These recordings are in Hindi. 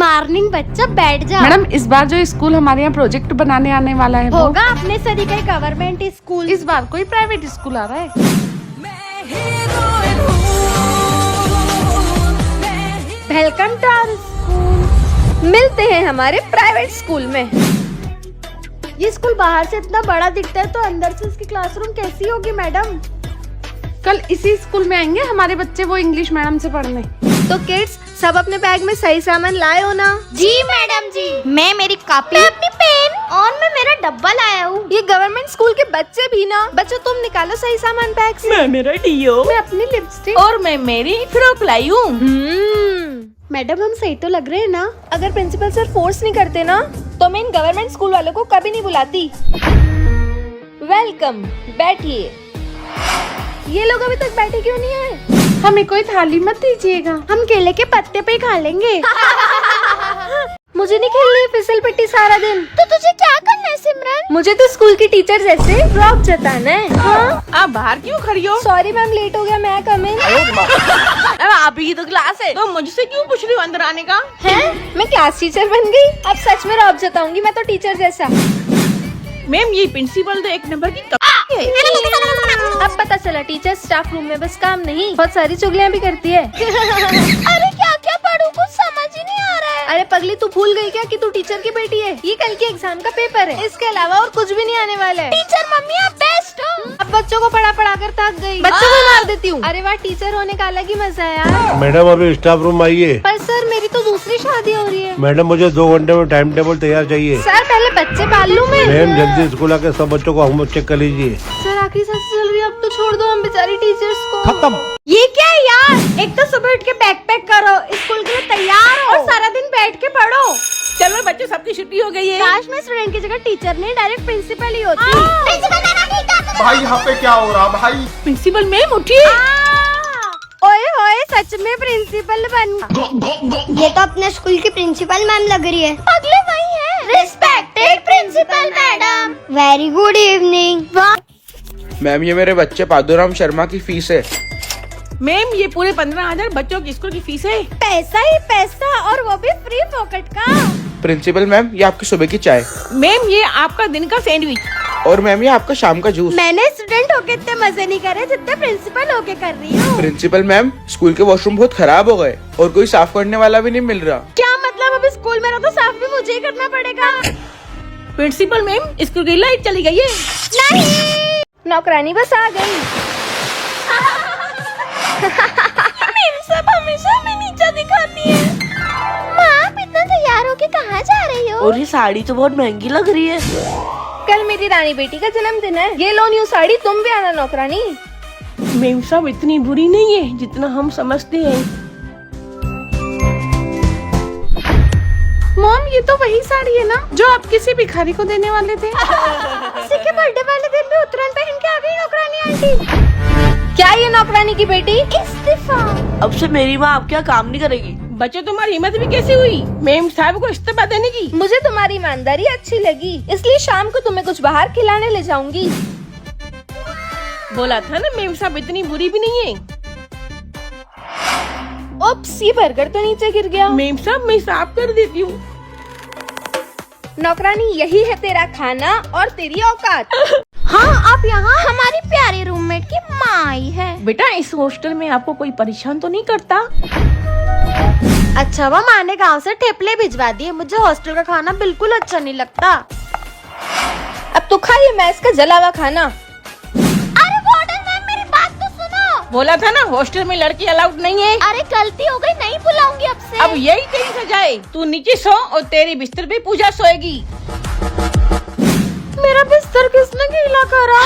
मॉर्निंग बच्चा बैठ जाओ। मैडम इस बार जो स्कूल हमारे यहाँ प्रोजेक्ट बनाने आने वाला है वो होगा अपने सदी का गवर्नमेंट स्कूल। इस बार कोई प्राइवेट स्कूल आ रहा है। Welcome to our school. मिलते हैं हमारे प्राइवेट स्कूल में। ये स्कूल बाहर से इतना बड़ा दिखता है तो अंदर से इसकी क्लासरूम कैसी होगी मैडम? कल इसी स्कूल में आएंगे हमारे बच्चे वो इंग्लिश मैडम से पढ़ने। तो किड्स सब अपने बैग में सही सामान लाए हो ना? जी मैडम जी। मैं मेरी कॉपी, मैं अपनी पेन और मैं मेरा डब्बा लाया हूँ। ये गवर्नमेंट स्कूल के बच्चे भी ना। बच्चों तुम निकालो सही सामान बैग से। मैं मेरा डीओ, मैं अपनी लिपस्टिक और मैं मेरी फ्रॉक लाई हूँ। मैडम हम सही तो लग रहे हैं ना? अगर प्रिंसिपल सर फोर्स नहीं करते ना तो मैं इन गवर्नमेंट स्कूल वालों को कभी नहीं बुलाती। वेलकम, बैठिए। ये लोग अभी तक बैठे क्यों नहीं आए? हमें कोई थाली मत दीजिएगा, हम केले के पत्ते पे ही खा लेंगे। मुझे नहीं खेलनी है फिसल पिट्टी सारा दिन। तो तुझे क्या करना है सिमरन? मुझे तो स्कूल की टीचर जैसे रॉक जताना है। हाँ? आप बाहर क्यों खड़ी हो? सॉरी मैम, लेट हो गया। मैं कम इन। अब आप ही तो क्लास है, तो मुझसे क्यों पूछ रही हो अंदर आने का? हैं? मैं क्लास टीचर बन गई। अब सच में रॉक जताऊंगी मैं तो टीचर जैसा। मैम ये प्रिंसिपल तो एक नंबर की है। अब पता चला टीचर स्टाफ रूम में बस काम नहीं, बहुत सारी चुगलियाँ भी करती है। अरे क्या क्या पढ़ूं, कुछ समझ ही नहीं आ रहा है। अरे पगली, तू भूल गई क्या कि तू टीचर की बेटी है? ये कल के एग्जाम का पेपर है, इसके अलावा और कुछ भी नहीं आने वाला है। टीचर मम्मी आप बेस्ट हो। अब बच्चों को पढ़ा पढ़ा कर थक गई, बच्चों को मार देती हूँ। अरे वाह, टीचर होने का अलग ही मजा है यार। मैडम अभी स्टाफ रूम आइए। पर सर मेरी तो दूसरी शादी हो रही है। मैडम मुझे 2 घंटे में टाइम टेबल तैयार चाहिए। सर पहले बच्चे पाल लूं मैं। मैम जल्दी स्कूल आके सब बच्चों को होमवर्क चेक कर लीजिए। सर आखिरी सांस चल रही है, अब तो छोड़ दो हम बेचारी टीचर्स को। खत्म। ये क्या है यार? एक तो सुबह उठ के बैग पैक करो, स्कूल के लिए तैयार हो और सारा दिन बैठ के पढ़ो। चलो बच्चों सबकी छुट्टी हो गई है। काश मैं स्टूडेंट की जगह टीचर नहीं डायरेक्ट प्रिंसिपल ही होती। भाई यहाँ पे क्या हो रहा भाई? प्रिंसिपल मैम उठिए। ओए होए, सच में प्रिंसिपल बन। ये तो अपने स्कूल की प्रिंसिपल मैम लग रही है। अगले वही है। Respected principal madam, very good evening. Ma'am ये मेरे बच्चे पादुराम शर्मा की फीस है। मैम ये पूरे 15,000 बच्चों की स्कूल की फीस है। पैसा ही पैसा, और वो भी फ्री पॉकेट का। प्रिंसिपल मैम ये आपकी सुबह की चाय, मैम ये आपका दिन का सैंडविच, और मैम ये आपका शाम का जूस। मैंने स्टूडेंट होके इतने मजे नहीं करे जितने प्रिंसिपल होके कर रही हूँ। प्रिंसिपल मैम स्कूल के वॉशरूम बहुत खराब हो गए और कोई साफ करने वाला भी नहीं मिल रहा। क्या मतलब? अब स्कूल में तो साफ भी मुझे ही करना पड़ेगा। प्रिंसिपल मैम स्कूल की लाइट चली गई है। नहीं, नौकरानी बस आ गई। मैम सब हमेशा हमें नीचा दिखाती है। माँ आप इतना तैयार होके कहाँ जा रही हो? और ये साड़ी तो बहुत महंगी लग रही है। कल मेरी रानी बेटी का जन्मदिन है, ये लो न्यू साड़ी, तुम भी आना नौकरानी। मैम सब इतनी बुरी नहीं है जितना हम समझते हैं। मॉम ये तो वही साड़ी है ना जो आप किसी भिखारी को देने वाले थे। किसी के बर्थडे वाले दिन भी उतरन पहन के आ गई नौकरानी आंटी। क्या ये नौकरानी की बेटी? इस्तीफा। अब से मेरी माँ आपके यहाँ काम नहीं करेगी। बच्चों तुम्हारी हिम्मत भी कैसी हुई मैम साहब को इस्तीफा देने की? मुझे तुम्हारी ईमानदारी अच्छी लगी, इसलिए शाम को तुम्हें कुछ बाहर खिलाने ले जाऊंगी। बोला था ना मैम साहब इतनी बुरी भी नहीं है। ओप्स, ये बर्गर तो नीचे गिर गया। मैम साहब मैं साफ कर देती हूँ। नौकरानी यही है तेरा खाना और तेरी औकात। हाँ आप यहाँ हमारी प्यारी रूममेट की माँ आई है। बेटा इस हॉस्टल में आपको कोई परेशान तो नहीं करता? अच्छा, वो माँ ने गाँव से ठेपले भिजवा दिए। मुझे हॉस्टल का खाना बिल्कुल अच्छा नहीं लगता। अब तो खा ये मैस का जला हुआ खाना। अरे वार्डन मैम मेरी बात तो सुनो। बोला था ना हॉस्टल में लड़की अलाउड नहीं है। अरे गलती हो गई, नहीं बुलाऊंगी अब से। अब यही तेरी सजा है, तू नीचे सो और तेरी बिस्तर पे पूजा सोएगी। मेरा बिस्तर किसने गीला करा?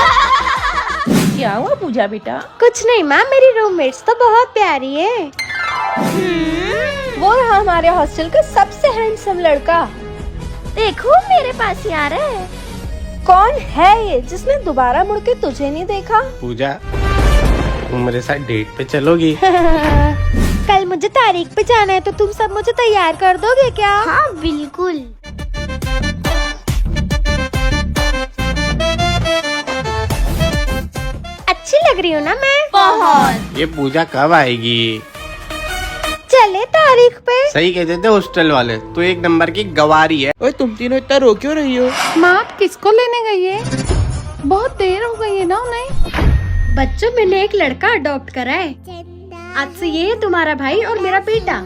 क्या हुआ पूजा बेटा? कुछ नहीं मैम, मेरी रूममेट्स तो बहुत प्यारी है। वो है हमारे हॉस्टल का सबसे हैंडसम लड़का। देखो मेरे पास ही आ रहा है। कौन है ये जिसने दोबारा मुड़ के तुझे नहीं देखा? पूजा तुम मेरे साथ डेट पे चलोगी? कल मुझे तारीख पे जाना है तो तुम सब मुझे तैयार कर दोगे क्या? हाँ बिल्कुल। अच्छी लग रही हूँ ना मैं? बहुत। ये पूजा कब आएगी? चले तारीख पे। सही कहते थे हॉस्टल वाले, तो एक नंबर की गवारी है। ओए तुम तीनों इतना रो क्यों रही हो? माँ आप किसको लेने गई है? बहुत देर हो गई है ना उन्हें। बच्चों मैंने एक लड़का अडॉप्ट करा है। आज से ये है तुम्हारा भाई और मेरा बेटा।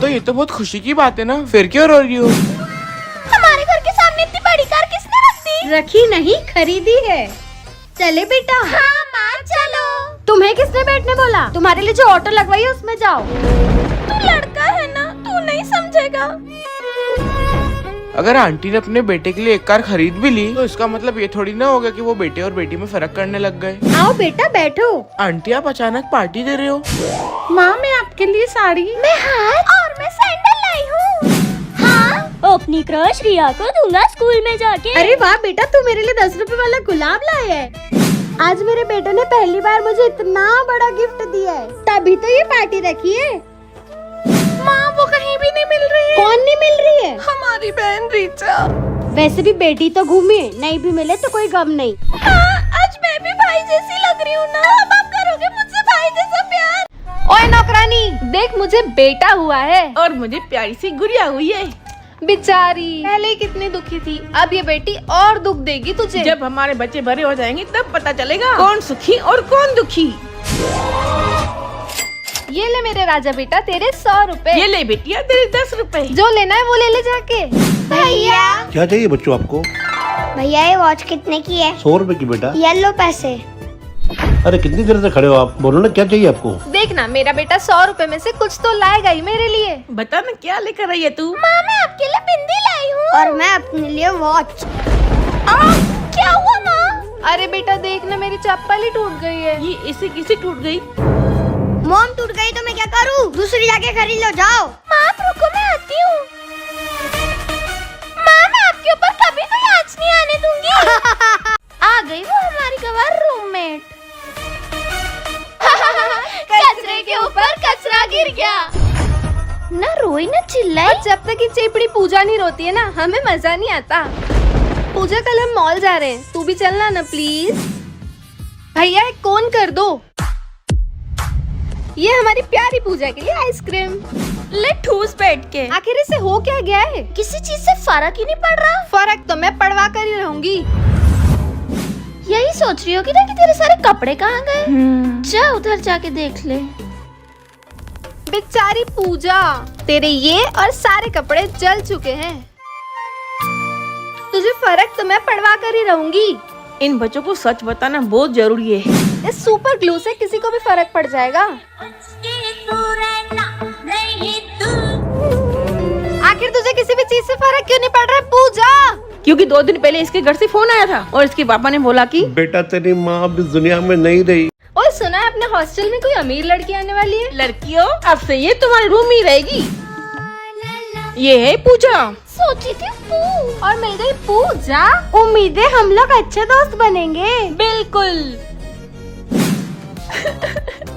तो ये तो बहुत खुशी की बात है ना, फिर क्यों रो रही हो? हमारे घर के सामने इतनी बड़ी कार किसने रख दी? रखी नहीं खरीदी है। चले बेटा। हाँ माँ चलो। तुम्हें किसने बैठने बोला? तुम्हारे लिए जो ऑटो लगवाई है उसमें जाओ। तू लड़का है ना, तू नहीं समझेगा। अगर आंटी ने अपने बेटे के लिए एक कार खरीद भी ली तो इसका मतलब ये थोड़ी ना होगा कि वो बेटे और बेटी में फर्क करने लग गए। आओ बेटा बैठो। आंटी आप अचानक पार्टी दे रहे हो? माँ मैं आपके लिए साड़ी। मैं हाथ और मैं सैंडल लाई हूँ। हाँ अपनी क्रश रिया को दूंगा स्कूल में जाके। अरे वाह बेटा, तू मेरे लिए 10 रुपए वाला गुलाब लाए है। आज मेरे बेटे ने पहली बार मुझे इतना बड़ा गिफ्ट दिया है, तभी तो ये पार्टी रखी है। माँ वो कहीं भी नहीं मिल रही है। कौन नहीं मिल रही है? हमारी बहन रीचा। वैसे भी बेटी तो घूमी है, नहीं भी मिले तो कोई गम नहीं। आज मैं भी भाई जैसी लग रही हूँ ना। अब आप करोगे मुझसे भाई जैसा प्यार? ओए नौकरानी, देख मुझे बेटा हुआ है। और मुझे प्यारी सी गुड़िया हुई है। बेचारी पहले ही कितनी दुखी थी, अब ये बेटी और दुख देगी तुझे। जब हमारे बच्चे बड़े हो जाएंगे तब पता चलेगा कौन सुखी और कौन दुखी। ये ले मेरे राजा बेटा तेरे 100 रुपए। ये ले बेटिया तेरे 10 रुपए। जो लेना है वो ले ले जाके। भैया क्या चाहिए बच्चों आपको? भैया ये वॉच कितने की है? 100 रुपए की बेटा। येलो पैसे। अरे कितनी देर से खड़े हो आप? बोलो ना क्या चाहिए आपको? देखना मेरा बेटा 100 रुपए में से कुछ तो लाएगा ही मेरे लिए। बता ना क्या लेकर आई है तू? माँ मैं आपके लिए बिंदी लाई हूँ। और मैं अपने लिए वॉच। क्या हुआ माँ? अरे बेटा देखना मेरी चप्पल ही टूट गई है। ये इसे किसी टूट गई? मोम टूट गई तो मैं क्या करूँ? दूसरी जाके खरीद लो जाओ। माँ आप रुको मैं आती हूँ। माँ मैं आपके ऊपर कभी कोई आँच नहीं आने दूंगी। आ गई वो हमारी गवार रूममेट। कचरे के ऊपर कचरा गिर गया। ना रोई ना चिल्लाई। जब तक ये चेपड़ी पूजा नहीं रोती है ना, हमें मजा नहीं आता। पूजा कल हम मॉल जा रहे हैं, तू भी चलना ना प्लीज। भैया एक कोन कर दो। ये हमारी प्यारी पूजा के लिए आइसक्रीम। ले ठूस बैठ के। आखिर इसे हो क्या गया है? किसी चीज से फर्क ही नहीं पड़ रहा। फर्क तो मैं पड़वा कर ही रहूंगी। यही सोच रही होगी ना कि तेरे सारे कपड़े कहाँ गए। जा उधर जाके देख ले। बेचारी पूजा, तेरे ये और सारे कपड़े जल चुके हैं। तुझे फर्क तो मैं पड़वा कर ही रहूंगी। इन बच्चों को सच बताना बहुत जरूरी है। इस सुपर ग्लू से किसी को भी फर्क पड़ जाएगा। आखिर तुझे किसी भी चीज से फर्क क्यों नहीं पड़ रहा है पूजा? क्योंकि 2 दिन पहले इसके घर से फोन आया था और इसके पापा ने बोला कि बेटा तेरी माँ अब इस दुनिया में नहीं रही। और सुना है अपने हॉस्टल में कोई अमीर लड़की आने वाली है। लड़कियों अब से ये तुम्हारे रूम में ही रहेगी। ये है पूजा। सोची थी पू। और मिल गई पूजा। उम्मीद है हम लोग अच्छे दोस्त बनेंगे। बिल्कुल।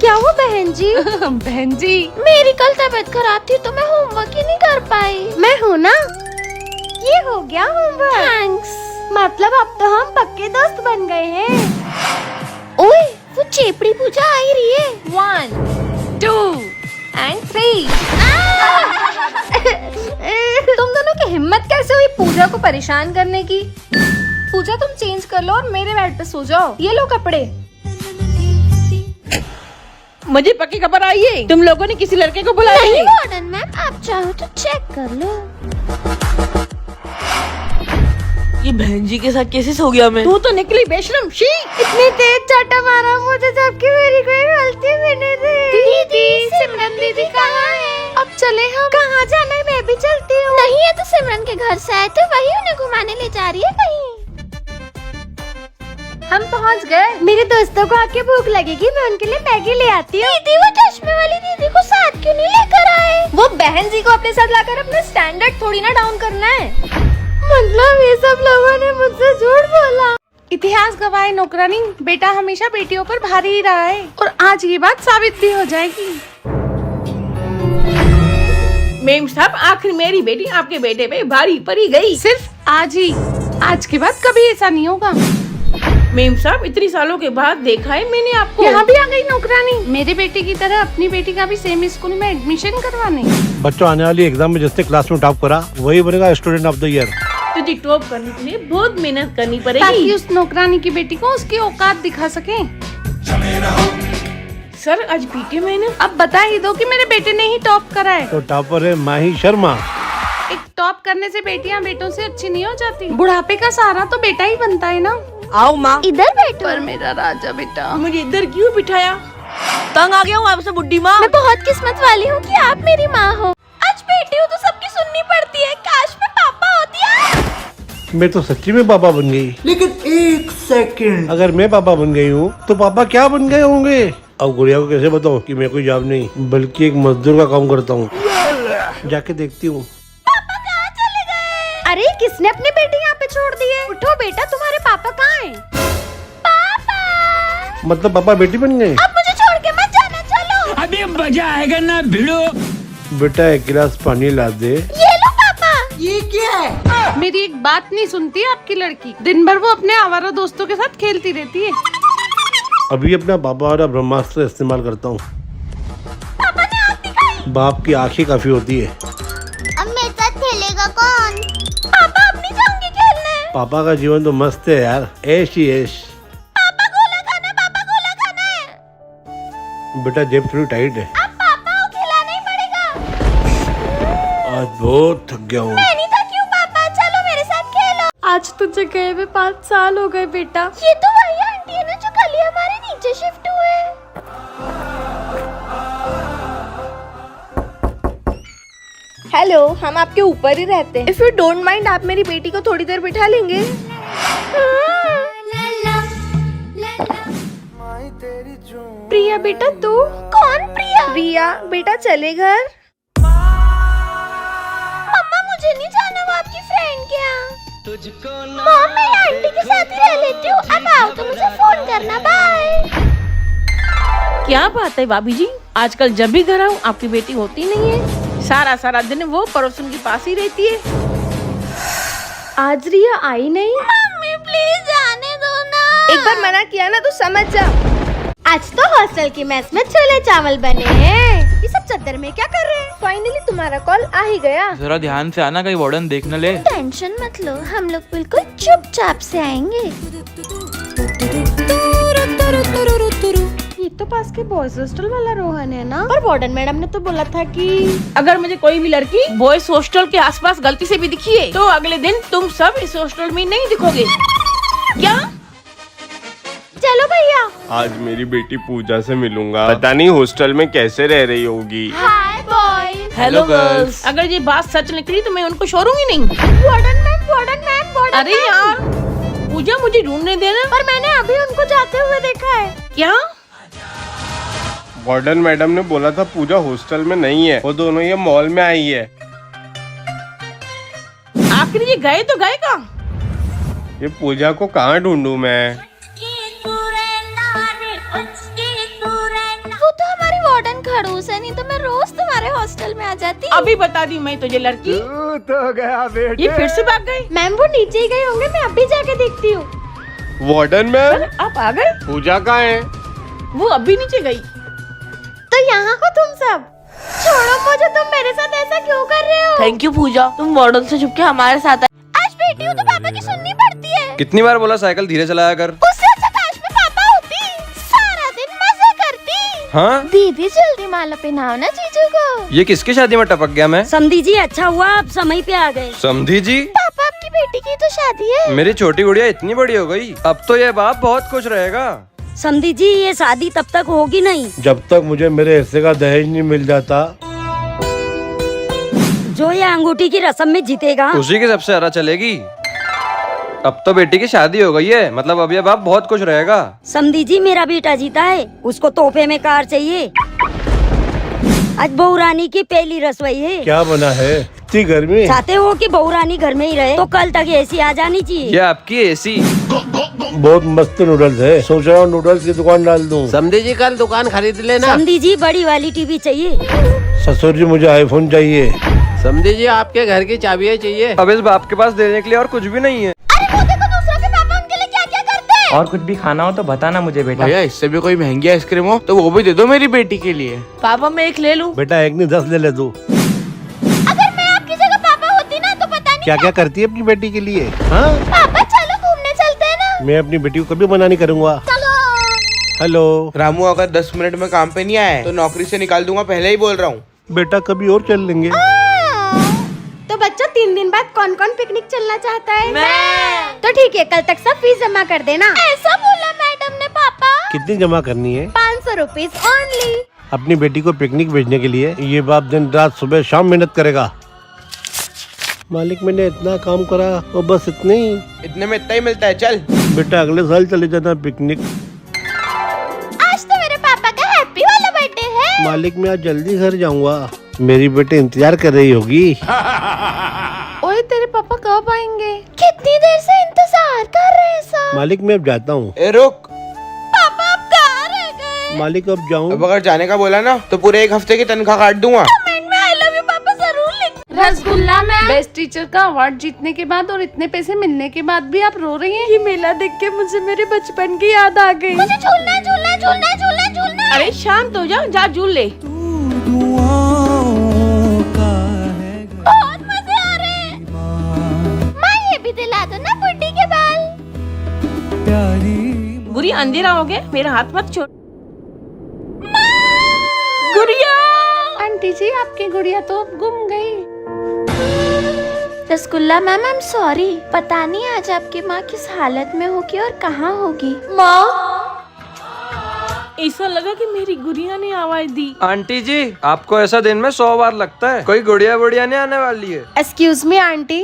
क्या हुआ बहन जी? बहन जी मेरी कल तबीयत खराब थी तो मैं होमवर्क ही नहीं कर पाई। मैं हूँ ना, ये हो गया होमवर्क। थैंक्स। मतलब अब तो हम पक्के दोस्त बन गए हैं। ओए वो चेपड़ी पूजा आ ही रही है। 1 2 and 3। तुम दोनों की हिम्मत कैसे हुई पूजा को परेशान करने की? पूजा तुम चेंज कर लो और मेरे बेड पे सो जाओ। ये लो कपड़े। मुझे पक्की खबर आई है, तुम लोगों ने किसी लड़के को बुलाया नहीं है। वार्डन मैम आप चाहो तो चेक कर लो। ये बहन जी के साथ कैसे सो गया मैं? तू तो निकली बेशरम शी। इतनी तेज चाटा मारा मुझे जबकि मेरी कोई गलती भी नहीं थी। दीदी सिमरन दीदी कहाँ है? अब चले हम। कहाँ जाना है? मैं भी चलती हूँ। नहीं है तो सिमरन के घर से आए थे, वही उन्हें घुमाने ले जा रही है कहीं। हम पहुँच गए। मेरे दोस्तों को आके भूख लगेगी, मैं उनके लिए मैगी ले आती हूँ। दीदी वो चश्मे वाली दीदी को साथ क्यों नहीं लेकर आए? वो बहन जी को अपने साथ लाकर अपना स्टैंडर्ड थोड़ी ना डाउन करना है। मतलब ये सब लोगों ने मुझसे झूठ बोला। इतिहास गवाए नौकरानी, बेटा हमेशा बेटियों पर भारी ही रहा है और आज ये बात साबित भी हो जाएगी। मेम साहब आखिर मेरी बेटी आपके बेटे पे भारी पड़ी गई। सिर्फ आज ही, आज के बाद कभी ऐसा नहीं होगा। मेम साहब इतनी सालों के बाद देखा है मैंने आपको। यहाँ भी आ गई नौकरानी, मेरे बेटे की तरह अपनी बेटी का भी सेम स्कूल में एडमिशन करवाने। बच्चों आने वाली एग्जाम में जिसने क्लास में टॉप करा वही बनेगा स्टूडेंट ऑफ द ईयर। तुझे टॉप करने के लिए बहुत मेहनत करनी ताकि पड़ेगी। उस नौकरानी की बेटी को उसकी औकात दिखा सके। सर आज पीटे मैंने। अब बता ही दो कि मेरे बेटे ने ही टॉप करा है। तो टॉपर है माही शर्मा। एक टॉप करने से बेटियां बेटों से अच्छी नहीं हो जाती। बुढ़ापे का सहारा तो बेटा ही बनता है ना। आओ माँ, इधर बैठो। पर मेरा राजा बेटा। मुझे इधर क्यों बिठाया? तंग आ गया हूँ आपसे बुड्ढी माँ। मैं बहुत किस्मत वाली हूँ कि आप मेरी माँ हो। आज बेटी हो तो सबकी सुननी पड़ती है। काश मैं पापा होती है। मैं तो सच्ची में पापा बन गई। लेकिन एक सेकंड, अगर मैं पापा बन गई हूँ तो पापा क्या बन गए होंगे? अब गुड़िया को कैसे बताऊँ कि मैं कोई जॉब नहीं बल्कि एक मजदूर का काम करता हूँ। जाके देखती हूँ। अरे किसने अपनी बेटी यहाँ पे छोड़ दी है? उठो बेटा, तुम्हारे पापा कहाँ हैं? पापा! मतलब पापा बेटी बन गए? अब मुझे छोड़ के मत जाना, चलो। अभी मजा आएगा ना भिड़ो। बेटा एक गिलास पानी ला दे। ये लो पापा। ये क्या है? मेरी एक बात नहीं सुनती आपकी लड़की। दिन भर वो अपने आवारा दोस्तों के साथ खेलती रहती है। अभी अपना पापा वाला ब्रह्मास्त्र इस्तेमाल करता हूँ। पापा ने आँख दिखाई। बाप की आंखें काफी होती है। अब मेरे साथ खेलेगा कौन? पापा अब नहीं जाऊंगी खेलने। पापा का जीवन तो मस्त है यार, ऐश ही ऐश। पापा गोला खाना है, पापा गोला खाना है। बेटा जेब थोड़ी टाइट है। अब पापा को खिलाना ही पड़ेगा। आज बहुत थक गया हूँ। मैं नहीं थकी हूँ पापा, चलो मेरे साथ खेलो। आज तुझे गए हुए 5 साल हो गए बेटा। ये तो वही आंटी है ना जो कल ही हमारे नीचे शिफ्ट हुए। हेलो, हम आपके ऊपर ही रहते हैं। इफ यू डोंट माइंड, आप मेरी बेटी को थोड़ी देर बिठा लेंगे? प्रिया बेटा तू? कौन प्रिया? प्रिया बेटा चले घर। मम्मा मुझे नहीं जाना वो आपकी फ्रेंड के यहाँ। मॉम मैं आंटी के साथ ही रह लेती हूँ। अब आओ तो मुझे फोन करना, बाय। क्या बात है भाभी जी, आजकल जब भी घर आऊँ आपकी बेटी होती नहीं है। सारा दिन वो पड़ोसन के पास ही रहती है। आज रिया आई नहीं। मम्मी प्लीज जाने दो ना। एक बार मना किया ना तो समझ जा। आज तो हॉस्टल की मेस में छोले चावल बने हैं। ये सब चद्दर में क्या कर रहे हैं? फाइनली तुम्हारा कॉल आ ही गया। जरा ध्यान से आना, कहीं वार्डन देख न ले। टेंशन मत लो, हम लोग बिल्कुल चुपचाप से आएंगे। ये तो पास के बॉयज हॉस्टल वाला रोहन है ना? पर वार्डन मैडम ने तो बोला था कि अगर मुझे कोई भी लड़की बॉयज हॉस्टल के आसपास गलती से भी दिखी है तो अगले दिन तुम सब इस हॉस्टल में नहीं दिखोगे। क्या? चलो भैया। आज मेरी बेटी पूजा से मिलूंगा। पता नहीं हॉस्टल में कैसे रह रही होगी। हाय बॉयज। Hello girls. अगर ये बात सच निकली तो मैं उनको छोड़ूंगी नहीं। Warden ma'am, warden ma'am, warden. अरे यार पूजा, मुझे ढूंढने देना। पर मैंने अभी उनको जाते हुए देखा है। क्या? वार्डन मैडम ने बोला था पूजा हॉस्टल में नहीं है, वो दोनों ये मॉल में आई है। आखिर ये गए तो गए कहाँ? ये पूजा को कहाँ ढूंढूं मैं? वो तो हमारी वार्डन खड़ूस है, नहीं तो मैं रोज तुम्हारे हॉस्टल में आ जाती। अभी बता दी मैं तुझे लड़की। तो गया बेटे। ये फिर से भाग गई। मैम वो नीचे ही गए होंगे, मैं अभी जाके देखती हूँ। वार्डन मैम, आप आ गए? पूजा कहाँ है? वो अभी नीचे गई। तो यहाँ हो तुम सब? छोड़ो मुझे, तुम मेरे साथ ऐसा क्यों कर रहे हो? थैंक यू पूजा, तुम वार्डन से छुप के हमारे साथ आए। आज बेटी हूँ तो पापा की सुननी पड़ती है। कितनी बार बोला साइकिल धीरे चलाया कर। उससे अच्छा काश में पापा होती, सारा दिन मजे करती। हाँ दीदी जल्दी माला पहनाओ ना जीजू को। ये किसकी शादी में टपक गया मैं? समधी जी अच्छा हुआ आप समय पे आ गए। समधी जी? पापा आपकी बेटी की तो शादी है। मेरी छोटी गुड़िया इतनी बड़ी हो गई, अब तो ये बाप बहुत खुश रहेगा। समधी जी ये शादी तब तक होगी नहीं जब तक मुझे मेरे हिस्से का दहेज नहीं मिल जाता। जो ये अंगूठी की रस्म में जीतेगा उसी की सबसे ज्यादा चलेगी। अब तो बेटी की शादी हो गई है, मतलब अब ये बाप बहुत खुश रहेगा। समधी जी मेरा बेटा जीता है, उसको तोहफे में कार चाहिए। आज बहू रानी की पहली रसोई है। क्या बना है? इतनी गर्मी? चाहते हो कि बहू रानी घर में ही रहे तो कल तक एसी आ जानी चाहिए। ये आपकी एसी। बहुत मस्त नूडल्स है, सोच रहा हूँ नूडल्स की दुकान डाल दूँ। समधी जी कल दुकान खरीद लेना। समधी जी बड़ी वाली टीवी चाहिए। ससुर जी मुझे आईफोन चाहिए। समधी जी आपके घर की चाबियां चाहिए। अब इस बाप के पास देने के लिए और कुछ भी नहीं है। अरे वो देखो दूसरों के पापा उनके लिए क्या क्या करते हैं। और कुछ भी खाना हो तो बताना मुझे बेटा। भैया इससे भी कोई महंगी आइसक्रीम हो तो वो भी दे दो मेरी बेटी के लिए। पापा मैं एक ले लूं? बेटा एक नहीं 10 ले ले तू। अगर मैं आपकी जगह पापा होती ना तो पता नहीं क्या क्या करती है अपनी बेटी के लिए? हाँ पापा चलो घूमने चलते हैं ना। मैं अपनी बेटी को कभी मना नहीं करूँगा। हेलो रामू, अगर 10 मिनट में काम पे नहीं आए तो नौकरी से निकाल दूंगा, पहले ही बोल रहा हूँ। बेटा कभी और चल लेंगे। तो बच्चों 3 दिन बाद कौन कौन पिकनिक चलना चाहता है? मैं। तो ठीक है, कल तक सब फीस जमा कर देना। ऐसा बोला मैडम ने पापा। कितनी जमा करनी है? 500 रुपीज ओनली। अपनी बेटी को पिकनिक भेजने के लिए ये बाप दिन रात सुबह शाम मेहनत करेगा। मालिक मैंने इतना काम करा और बस इतने ही? इतने में इतना ही मिलता है, चल। बेटा अगले साल चले जाना पिकनिक। आज तो मेरे पापा का हैप्पी वाला बर्थडे है। मालिक मैं आज जल्दी घर जाऊंगा, मेरी बेटी इंतजार कर रही होगी। ओए तेरे पापा कब आएंगे? कितनी देर से इंतजार कर रहे हैं सब। मालिक मैं अब जाता हूँ। ए रुक, पापा अब कहाँ रह गए? मालिक अब जाऊँ? अब अगर जाने का बोला ना तो पूरे 1 हफ्ते की तनख्वाह काट दूंगा। कमेंट में आई लव यू पापा जरूर लिख। रसगुल्ला मैम, बेस्ट टीचर का अवार्ड जीतने के बाद और इतने पैसे मिलने के बाद भी आप रो रही हैं? ये मेला देख के मुझे मेरे बचपन की याद आ गई। मुझे झूलना है, झूलना है, झूलना है, झूलना है, झूलना है। अरे शांत हो जा, जा झूल ले। बहुत मजे आ रहे हैं। माँ ये भी दिला दो ना बुड्ढी के बाल। गुड़िया अंधेरा हो गया, मेरा हाथ मत छोड़। गुड़िया! आंटी जी आपकी गुड़िया तो अब गुम गई। Rasgulla ma'am I am sorry, पता नहीं आज आपकी माँ किस हालत में होगी और कहाँ होगी। ऐसा लगा कि मेरी गुड़िया ने आवाज दी। आंटी जी आपको ऐसा दिन में 100 बार लगता है, कोई गुड़िया बुड़िया नहीं आने वाली है। एक्सक्यूज मी आंटी,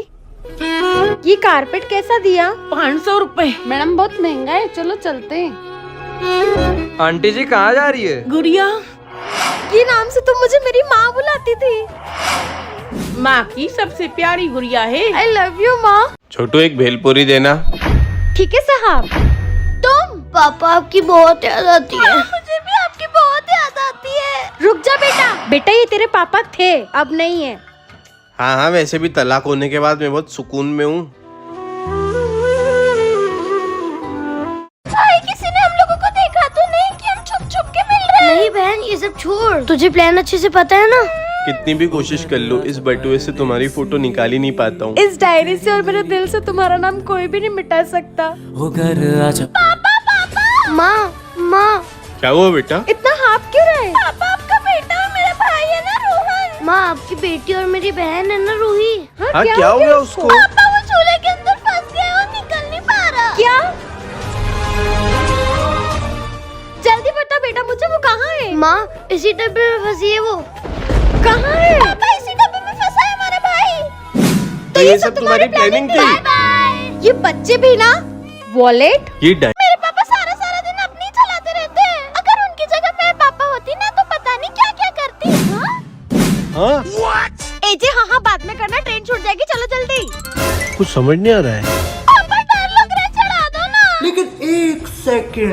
ये कारपेट कैसा दिया? 500 रुपए। मैडम बहुत महंगा है, चलो चलते हैं। आंटी जी कहाँ जा रही है? गुड़िया, ये नाम से तो मुझे मेरी माँ बुलाती थी। माँ की सबसे प्यारी गुड़िया है। आई लव यू माँ। छोटू एक भेलपुरी देना। ठीक है साहब। तुम? पापा आपकी बहुत याद आती है। मुझे भी आपकी बहुत याद आती है। रुक जा बेटा। बेटा ये तेरे पापा थे, अब नहीं है। हाँ हाँ, वैसे भी तलाक होने के बाद मैं बहुत सुकून में हूँ। भाई किसी ने हम लोगों को देखा तो नहीं कि हम छुप छुप के मिल रहे हैं? नहीं बहन ये सब छोड़, तुझे प्लान अच्छे से पता है ना। कितनी भी कोशिश कर लो, इस बटुए से तुम्हारी फोटो निकाल ही नहीं पाता हूँ। इस डायरी से और मेरे दिल से तुम्हारा नाम कोई भी नहीं मिटा सकता। माँ माँ क्या हुआ बेटा? इतना हाफ क्यों रहे? पापा आपका बेटा और मेरा भाई है ना रोहन। माँ आपकी बेटी और मेरी बहन है ना रूही। हाँ क्या हो गया उसको? पापा वो झूले के अंदर फंस गए और निकल नहीं पा रहा। क्या? जल्दी बता बेटा मुझे, वो कहाँ है? माँ इसी डब्बे में फंसी है वो। कहाँ है? पापा इसी डब्बे में फंसा है हमारा भाई। तो ये सब तुम्हारी प्लानिंग थी? Bye bye. ये बच्चे भी ना, वॉलेट। ये मेरे पापा सारा सारा दिन अपनी चलाते रहते हैं। अगर उनकी जगह मैं पापा होती ना तो पता नहीं क्या क्या करती। हाँ एजे हाँ बाद में करना, ट्रेन छूट जाएगी, चलो जल्दी। कुछ समझ नहीं आ रहा है। पापा डर लग रहा है, चढ़ा दो ना। लेकिन 1 सेकंड,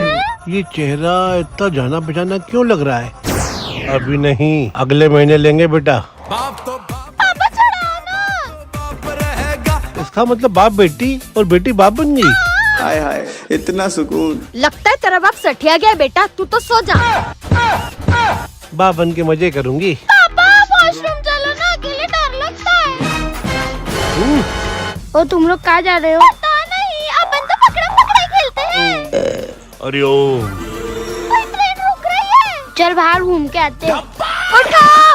ये चेहरा इतना जाना पहचाना क्यों लग रहा है? अभी नहीं, अगले महीने लेंगे बेटा। पापा चढ़ाओ ना। इसका मतलब बाप बेटी और बेटी बाप बन गई। हाय हाय इतना सुकून। लगता है तेरा बाप सठिया गया बेटा, तू तो सो जा। बाप बन के मजे करूंगी। पापा वॉशरूम चलो ना, अकेले डर लगता है। और तुम लोग कहाँ जा रहे हो? पता नहीं, अपन तो पकड़म पकड़ाई खेलते हैं। अरे ओ ट्रेन रुक रही है, चल बाहर घूम के आते हैं। उठो।